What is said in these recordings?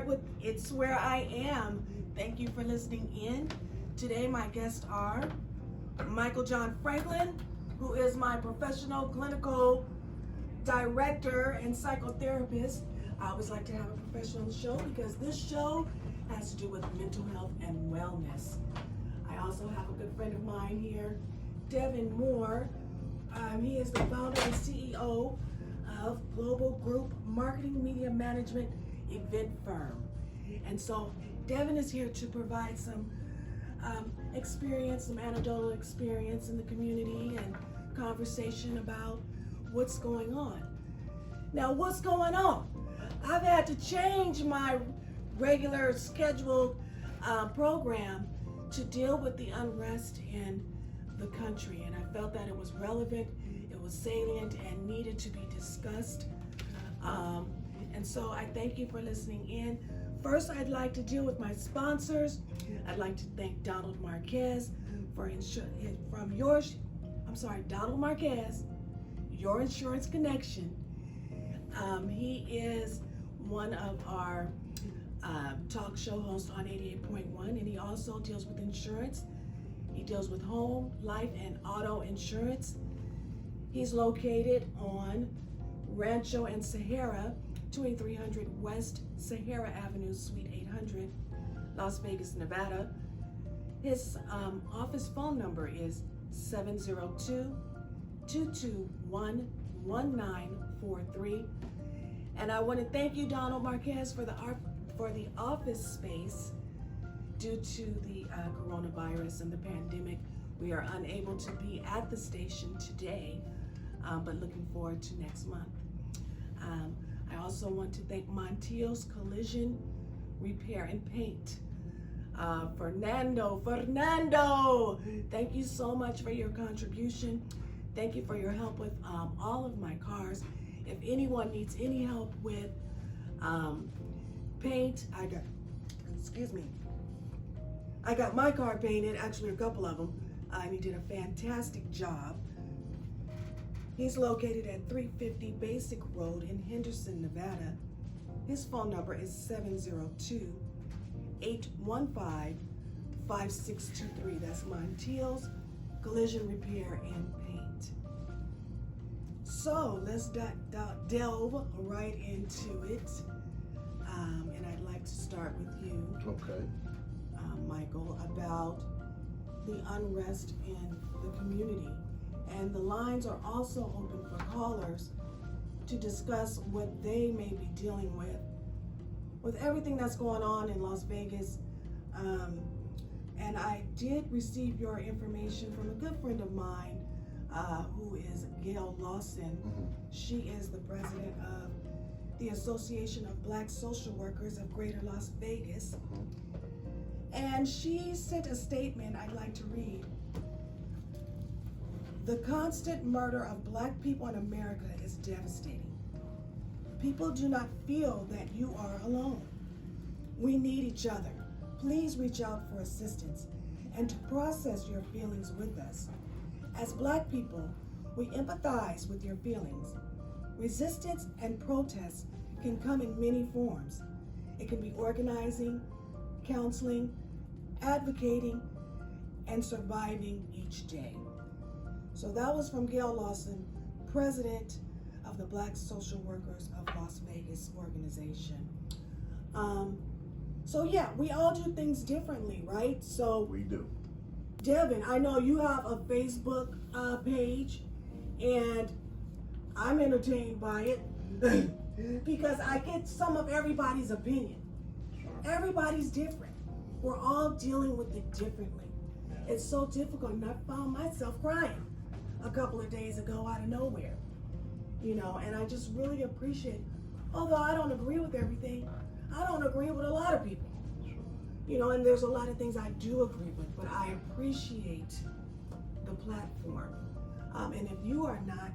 with It's Where I Am. Thank you for listening in. Today my guests are Michael John Franklin, who is my professional clinical director and psychotherapist. I always like to have a professional show because this show has to do with mental health and wellness. I also have a good friend of mine here, Devin Moore. He is the founder and CEO of Global Group Marketing Media Management event firm. And so Devin is here to provide some experience, some anecdotal experience in the community and conversation about what's going on. Now, what's going on? I've had to change my regular scheduled program to deal with the unrest in the country, and I felt that it was relevant, it was salient, and needed to be discussed. And so I thank you for listening in. First, I'd like to deal with my sponsors. I'd like to thank Donald Marquez Donald Marquez, Your Insurance Connection. He is one of our talk show hosts on 88.1, and he also deals with insurance. He deals with home, life, and auto insurance. He's located on Rancho and Sahara, 2300 West Sahara Avenue, Suite 800, Las Vegas, Nevada. His office phone number is 702-221-1943. And I want to thank you, Donald Marquez, for the office space. Due to the coronavirus and the pandemic, we are unable to be at the station today, but looking forward to next month. I also want to thank Montiel's Collision Repair and Paint. Fernando, thank you so much for your contribution. Thank you for your help with all of my cars. If anyone needs any help with paint, I got my car painted, actually a couple of them, and he did a fantastic job. He's located at 350 Basic Road in Henderson, Nevada. His phone number is 702-815-5623. That's Montiel's Collision Repair and Paint. So let's delve right into it. And I'd like to start with you. Okay. Michael, about the unrest in the community. And the lines are also open for callers to discuss what they may be dealing with everything that's going on in Las Vegas. And I did receive your information from a good friend of mine who is Gail Lawson. Mm-hmm. She is the president of the Association of Black Social Workers of Greater Las Vegas. Mm-hmm. And she sent a statement I'd like to read. The constant murder of Black people in America is devastating. People do not feel that you are alone. We need each other. Please reach out for assistance and to process your feelings with us. As Black people, we empathize with your feelings. Resistance and protest can come in many forms. It can be organizing, counseling, advocating, and surviving each day. So that was from Gail Lawson, president of the Black Social Workers of Las Vegas organization. So yeah, we all do things differently, right? So We do. Devin, I know you have a Facebook page, and I'm entertained by it because I get some of everybody's opinion. Everybody's different. We're all dealing with it differently. It's so difficult, and I found myself crying a couple of days ago out of nowhere, and I just really appreciate, although I don't agree with everything, I don't agree with a lot of people, and there's a lot of things I do agree with, but I appreciate the platform. And if you are not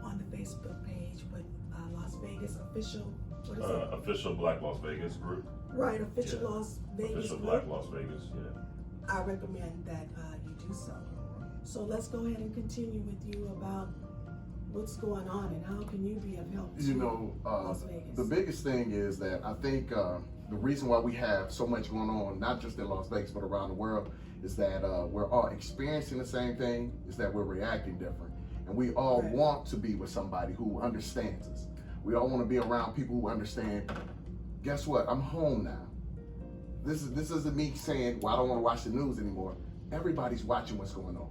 on the Facebook page, but Las Vegas official, what is it? Official Black Las Vegas group. Right, official Las Vegas Official group. Black Las Vegas, yeah. I recommend that you do so. So let's go ahead and continue with you about what's going on and how can you be of help to You know, Las Vegas? the biggest thing is that I think the reason why we have so much going on, not just in Las Vegas, but around the world, is that we're all experiencing the same thing, is that we're reacting different. And we all Right. want to be with somebody who understands us. We all want to be around people who understand, guess what, I'm home now. This isn't me saying, well, I don't want to watch the news anymore. Everybody's watching what's going on.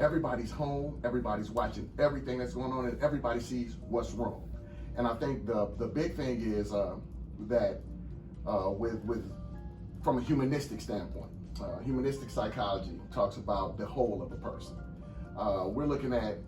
Everybody's home, everybody's watching everything that's going on, and everybody sees what's wrong. And I think the big thing is that with from a humanistic standpoint, humanistic psychology talks about the whole of a person. We're looking at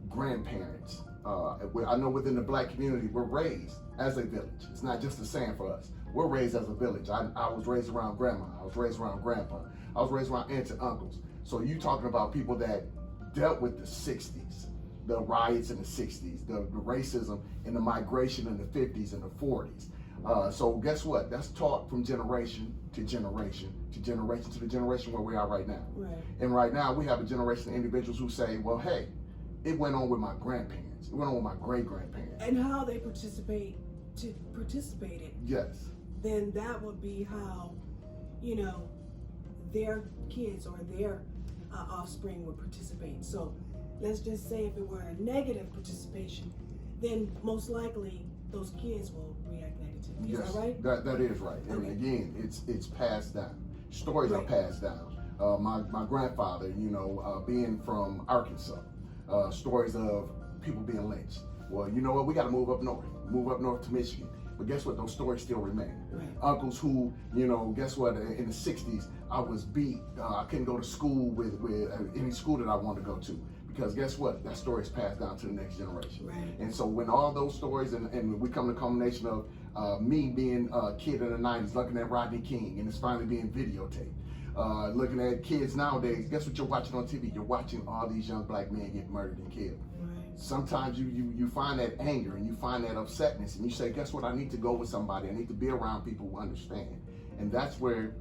grandparents. I know within the black community, we're raised as a village. It's not just a saying for us. We're raised as a village. I was raised around grandma. I was raised around grandpa. I was raised around aunts and uncles. So you talking about people that dealt with the 60s, the riots in the 60s, the racism and the migration in the 50s and the 40s. So guess what? That's taught from generation to generation to generation to the generation where we are right now. Right. And right now we have a generation of individuals who say, well, hey, it went on with my grandparents. It went on with my great-grandparents. And how they participated, Yes. then that would be how, their kids or their offspring would participate. So let's just say if it were a negative participation, then most likely those kids will react negatively. Is Yes, that right? that is right. And Okay. again, it's passed down. Stories are Right. passed down. My grandfather, being from Arkansas, stories of people being lynched. Well, you know what? We got to move up north to Michigan. But guess what? Those stories still remain. Right. Uncles who, guess what? In the 60s, I was beat. I couldn't go to school with any school that I wanted to go to. Because guess what? That story is passed down to the next generation. Right. And so when all those stories, and we come to the culmination of me being a kid in the 90s, looking at Rodney King, and it's finally being videotaped. Looking at kids nowadays, guess what you're watching on TV? You're watching all these young black men get murdered and killed. Right. Sometimes you find that anger and you find that upsetness and you say, guess what? I need to go with somebody. I need to be around people who understand. And that's where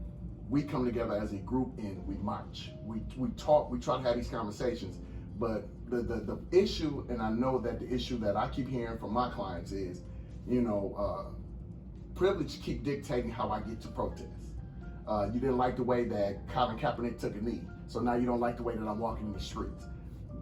we come together as a group and we march. We talk, we try to have these conversations. But the issue, and I know that the issue that I keep hearing from my clients is, privilege keep dictating how I get to protest. You didn't like the way that Colin Kaepernick took a knee, so now you don't like the way that I'm walking in the streets.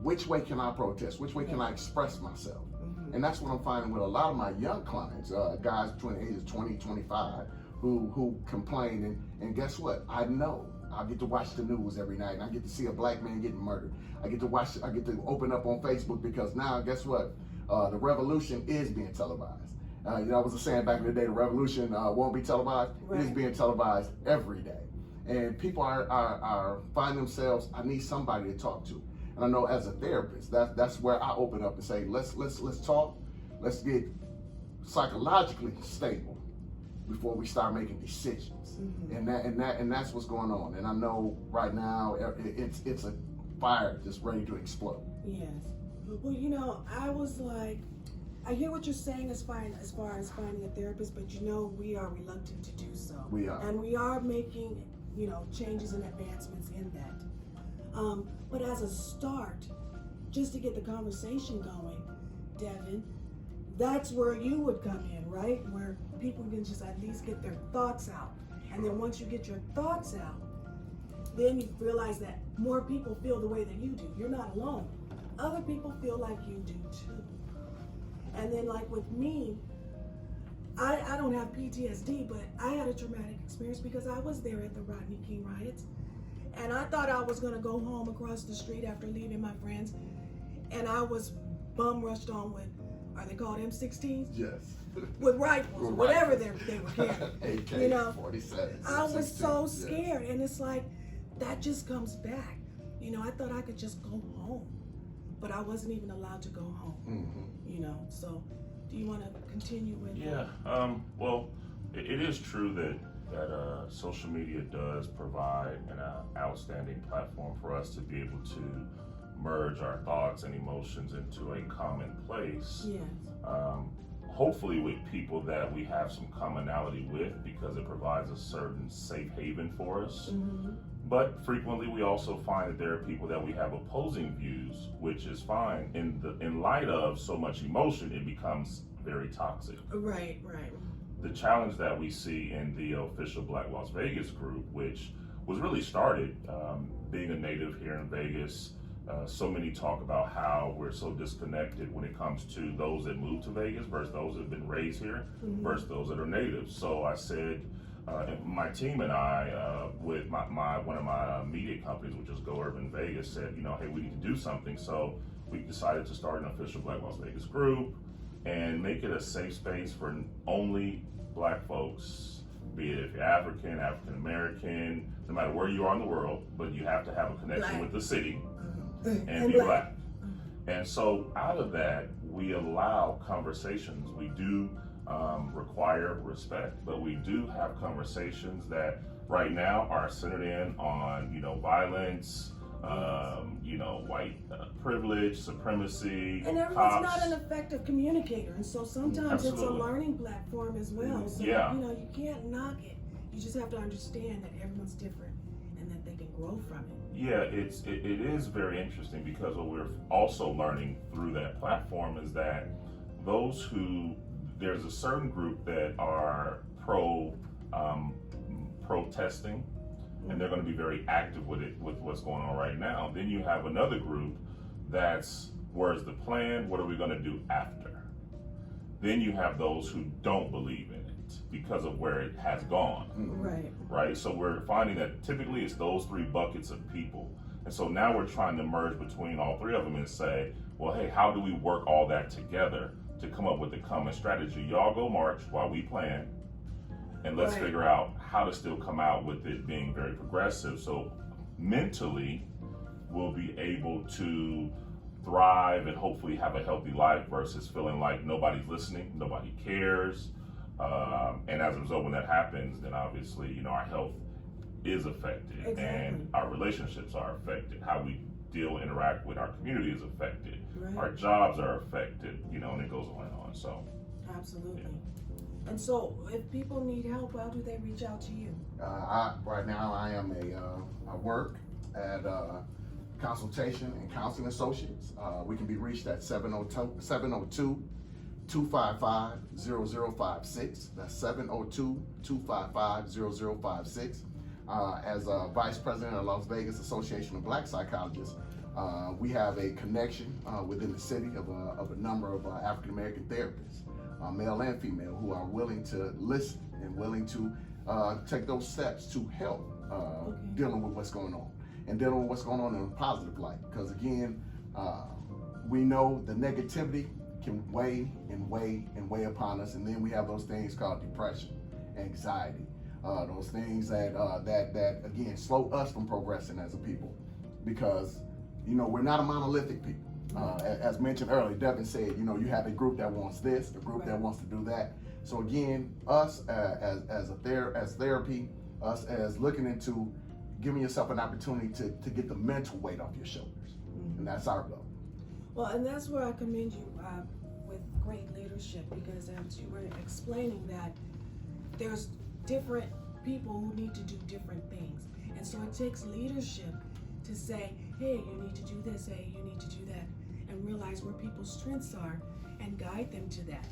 Which way can I protest? Which way can I express myself? Mm-hmm. And that's what I'm finding with a lot of my young clients, guys between the ages 20, 25, who complain. And guess what? I know. I get to watch the news every night, and I get to see a black man getting murdered. I get to open up on Facebook because now, guess what? The revolution is being televised. I was a saying back in the day, the revolution won't be televised. Right. It is being televised every day. And people are finding themselves, I need somebody to talk to. And I know as a therapist, that's where I open up and say, let's talk, let's get psychologically stable before we start making decisions. Mm-hmm. And that's what's going on. And I know right now it's a fire just ready to explode. Yes. Well, I was like, I hear what you're saying as far as finding a therapist, but we are reluctant to do so. We are. And we are making, changes and advancements in that. But as a start, just to get the conversation going, Devin, that's where you would come in, right? Where people can just at least get their thoughts out. And then once you get your thoughts out, then you realize that more people feel the way that you do. You're not alone. Other people feel like you do too. And then like with me, I don't have PTSD, but I had a traumatic experience because I was there at the Rodney King riots. And I thought I was gonna go home across the street after leaving my friends. And I was bum rushed on with, are they called M16s? Yes. With rifles, With whatever rifles. they were carrying. AK-47. I was so scared, and it's like, that just comes back. I thought I could just go home, but I wasn't even allowed to go home. Mm-hmm. So do you want to continue with Yeah. Well, it is true that social media does provide an outstanding platform for us to be able to merge our thoughts and emotions into a common place. Yes. hopefully with people that we have some commonality with, because it provides a certain safe haven for us. But frequently we also find that there are people that we have opposing views, which is fine. In light of so much emotion, it becomes very toxic. Right. The challenge that we see in the official Black Las Vegas group, which was really started being a native here in Vegas. So many talk about how we're so disconnected when it comes to those that move to Vegas versus those that have been raised here versus those that are natives. So I said, my team and I, with one of my media companies, which is Go Urban Vegas, said, hey, we need to do something. So we decided to start an official Black Las Vegas group and make it a safe space for only Black folks, be it if you're African, African American, no matter where you are in the world, but you have to have a connection with the city and be Black. And so out of that, we allow conversations. We do require respect, but we do have conversations that right now are centered in on, violence, white privilege, supremacy, and everyone's not an effective communicator, and so sometimes it's a learning platform as well. So you can't knock it. You just have to understand that everyone's different and that they can grow from it. Yeah, it is very interesting, because what we're also learning through that platform is that there's a certain group that are protesting, and they're going to be very active with it, with what's going on right now. Then you have another group that's, where's the plan? What are we going to do after? Then you have those who don't believe in it because of where it has gone. Right. So we're finding that typically it's those three buckets of people. And so now we're trying to merge between all three of them and say, well, hey, how do we work all that together to come up with a common strategy? Y'all go march while we plan, and let's figure out how to still come out with it being very progressive. So mentally, we'll be able to thrive and hopefully have a healthy life versus feeling like nobody's listening, nobody cares. And as a result, when that happens, then obviously, our health is affected and our relationships are affected. How we deal, interact with our community is affected. Our jobs are affected, and it goes on and on. So, absolutely. Yeah. And so, if people need help, how do they reach out to you? Right now, I work at Consultation and Counseling Associates. We can be reached at 702-255-0056. That's 702-255-0056. As Vice President of Las Vegas Association of Black Psychologists, we have a connection within the city of a number of African American therapists, male and female, who are willing to listen and willing to take those steps to help dealing with what's going on, and dealing with what's going on in a positive light. Because again, we know the negativity can weigh upon us, and then we have those things called depression, anxiety, those things that again slow us from progressing as a people, because we're not a monolithic people. As mentioned earlier, Devin said, you have a group that wants this, a group that wants to do that. So again, us as therapy, us as looking into giving yourself an opportunity to get the mental weight off your shoulders, and that's our goal. Well, and that's where I commend you with great leadership, because as you were explaining that there's different people who need to do different things, and so it takes leadership to say, hey, you need to do this, hey, you need to do that, and realize where people's strengths are and guide them to that,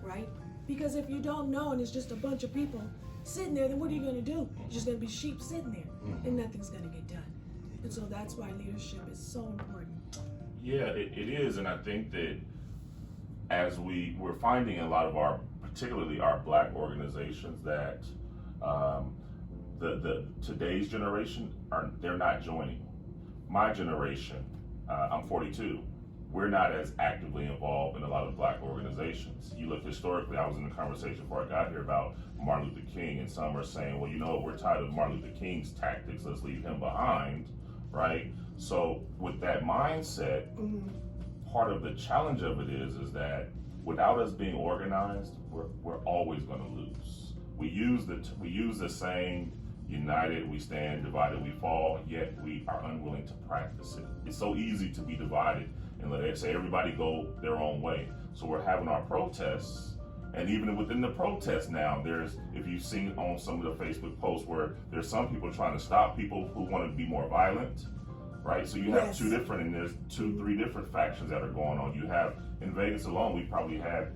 right? Because if you don't know and it's just a bunch of people sitting there, then what are you going to do? You're just going to be sheep sitting there, and nothing's going to get done. And so that's why leadership is so important. Yeah, it is, and I think that as we're finding a lot of particularly our Black organizations, that the today's generation they're not joining. My generation, I'm 42. We're not as actively involved in a lot of Black organizations. You look historically, I was in the conversation before I got here about Martin Luther King, and some are saying, well, we're tired of Martin Luther King's tactics, let's leave him behind, right? So with that mindset, part of the challenge of it is that without us being organized, we're always going to lose. We use the saying, united we stand, divided we fall, yet we are unwilling to practice it. It's so easy to be divided and let everybody go their own way. So we're having our protests, And even within the protest now, if you've seen on some of the Facebook posts where there's some people trying to stop people who want to be more violent, right? So you have there's 3 different factions that are going on. You have, in Vegas alone, we probably had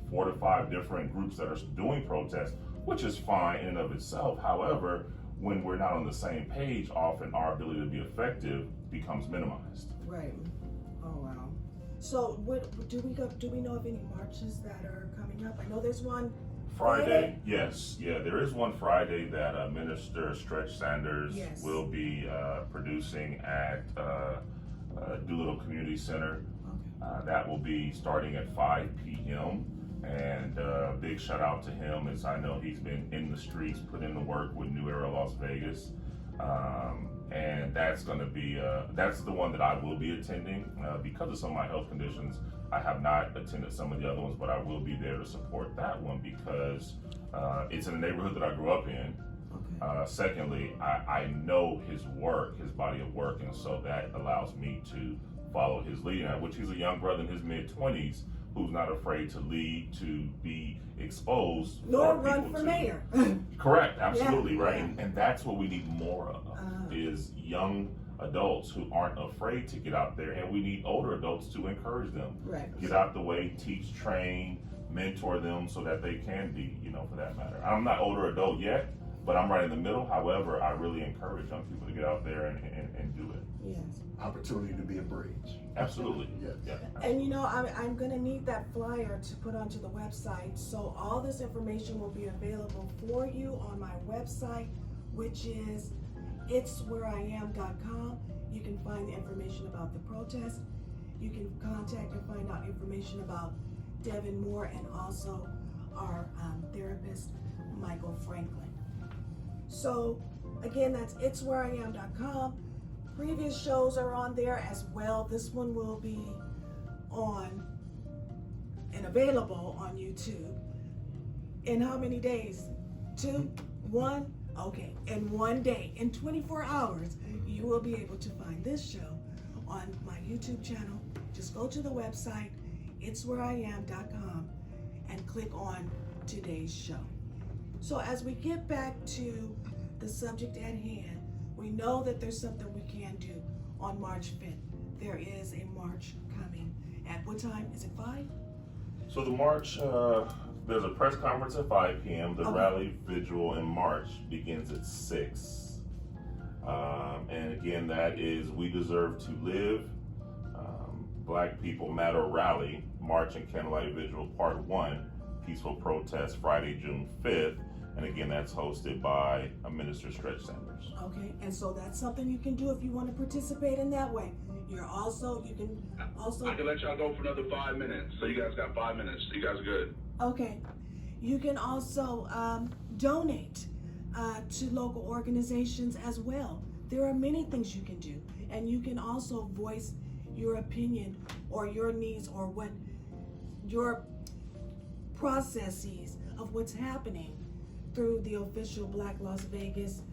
4 to 5 different groups that are doing protests, which is fine in and of itself. However, when we're not on the same page, often our ability to be effective becomes minimized. Right. Oh wow. So do we know of any marches that are coming up? I know there's one Friday. Yes, yeah, there is one Friday that Minister Stretch Sanders will be producing at Doolittle Community Center. Okay. That will be starting at 5 p.m. And big shout out to him, as I know he's been in the streets, put in the work with New Era Las Vegas. And that's going to be, that's the one that I will be attending. Because of some of my health conditions, I have not attended some of the other ones, but I will be there to support that one because it's in a neighborhood that I grew up in. Okay. Secondly, I know his work, his body of work, and so that allows me to follow his lead, which he's a young brother in his mid-20s who's not afraid to lead, to be exposed. Nor run for mayor. Correct, absolutely, Yeah, right? yeah. And that's what we need more of, is young adults who aren't afraid to get out there, and we need older adults to encourage them. Right. Get out the way, teach, train, mentor them so that they can be, for that matter. I'm not older adult yet, but I'm right in the middle. However, I really encourage young people to get out there and do it. Yes. Opportunity to be a bridge. Absolutely. Yes. Yeah. And I'm going to need that flyer to put onto the website. So all this information will be available for you on my website, which is itswhereiam.com. You can find the information about the protest. You can contact and find out information about Devin Moore and also our therapist, Michael Franklin. So again, that's itswhereiam.com. Previous shows are on there as well. This one will be on and available on YouTube. In how many days? 2? 1? Okay, in 1 day, in 24 hours, you will be able to find this show on my YouTube channel. Just go to the website, itswhereiam.com, and click on today's show. So as we get back to the subject at hand, we know that there's something we can do on March 5th. There is a march coming. At what time? Is it 5? So the march, there's a press conference at 5 p.m. The rally, vigil, and march begins at 6. And again, that is We Deserve to Live, Black People Matter Rally, March and Candlelight Vigil, Part 1, Peaceful Protest, Friday, June 5th. And again, that's hosted by Minister Stretch Sanders. Okay, and so that's something you can do if you want to participate in that way. You can also. I can let y'all go for another 5 minutes. So you guys got 5 minutes. You guys are good. Okay, you can also donate to local organizations as well. There are many things you can do, and you can also voice your opinion or your needs or what your processes of what's happening through the official Black Las Vegas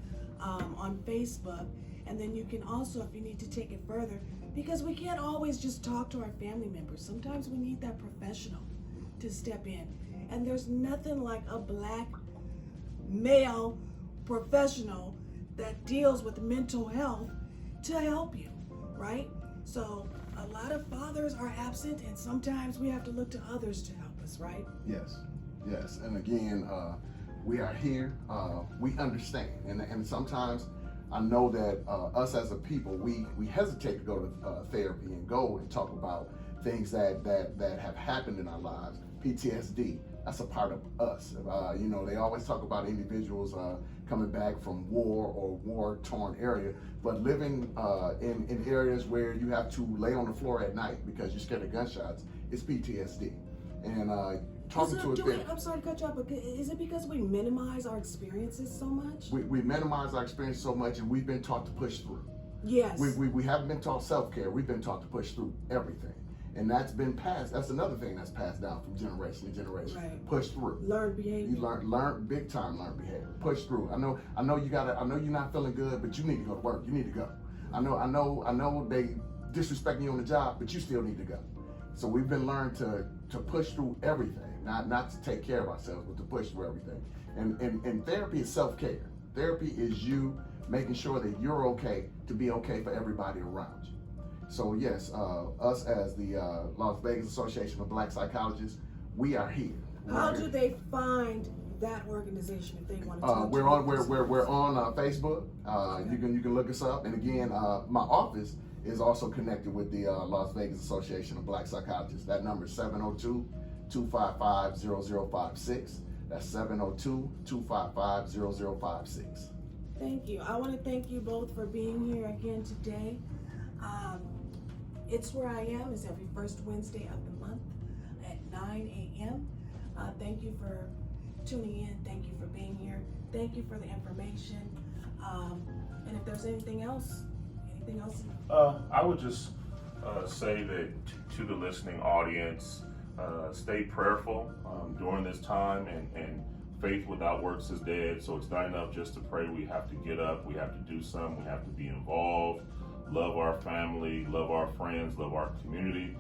on Facebook. And then you can also, if you need to take it further, because we can't always just talk to our family members. Sometimes we need that professional to step in. And there's nothing like a Black male professional that deals with mental health to help you, right? So a lot of fathers are absent, and sometimes we have to look to others to help us, right? Yes. And again, we are here. We understand, and sometimes I know that us as a people, we hesitate to go to therapy and go and talk about things that have happened in our lives. PTSD, that's a part of us. They always talk about individuals coming back from war or war-torn area, but living in areas where you have to lay on the floor at night because you're scared of gunshots, it's PTSD. And talking to a therapist. I'm sorry to cut you off, but is it because we minimize our experiences so much? We minimize our experience so much, and we've been taught to push through. Yes. We haven't been taught self-care. We've been taught to push through everything. And that's been passed. That's another thing that's passed down from generation to generation. Right. Push through. Learn behavior. You learn big time. Learn behavior. Push through. I know you're not feeling good, but you need to go to work. You need to go. I know they disrespecting you on the job, but you still need to go. So we've been learned to push through everything. not to take care of ourselves, but to push through everything. And therapy is self-care. Therapy is you making sure that you're okay to be okay for everybody around you. So yes, us as the Las Vegas Association of Black Psychologists, we are here. How do they find that organization if they want to? We're on Facebook. You can look us up. And again, my office is also connected with the Las Vegas Association of Black Psychologists. That number is 702-255-0056. That's 702-255-0056. Thank you. I want to thank you both for being here again today. It's Where I Am is every first Wednesday of the month at 9 a.m. Thank you for tuning in. Thank you for being here. Thank you for the information. And if there's anything else? I would just say that to the listening audience, stay prayerful during this time, and faith without works is dead. So it's not enough just to pray. We have to get up. We have to do something. We have to be involved. Love our family, love our friends, love our community,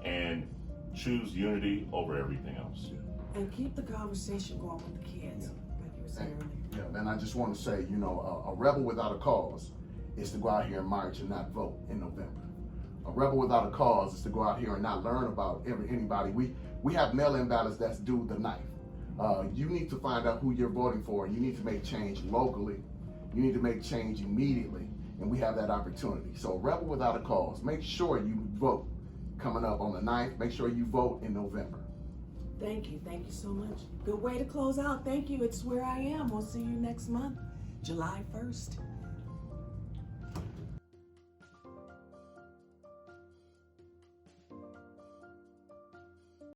and choose unity over everything else. And keep the conversation going with the kids, like you were saying earlier. Yeah, and I just want to say, a rebel without a cause is to go out here and march and not vote in November. A rebel without a cause is to go out here and not learn about anybody. We have mail-in ballots that's due the 9th. You need to find out who you're voting for. You need to make change locally. You need to make change immediately, and we have that opportunity. So rebel without a cause. Make sure you vote coming up on the 9th. Make sure you vote in November. Thank you so much. Good way to close out. Thank you. It's Where I Am. We'll see you next month, July 1st.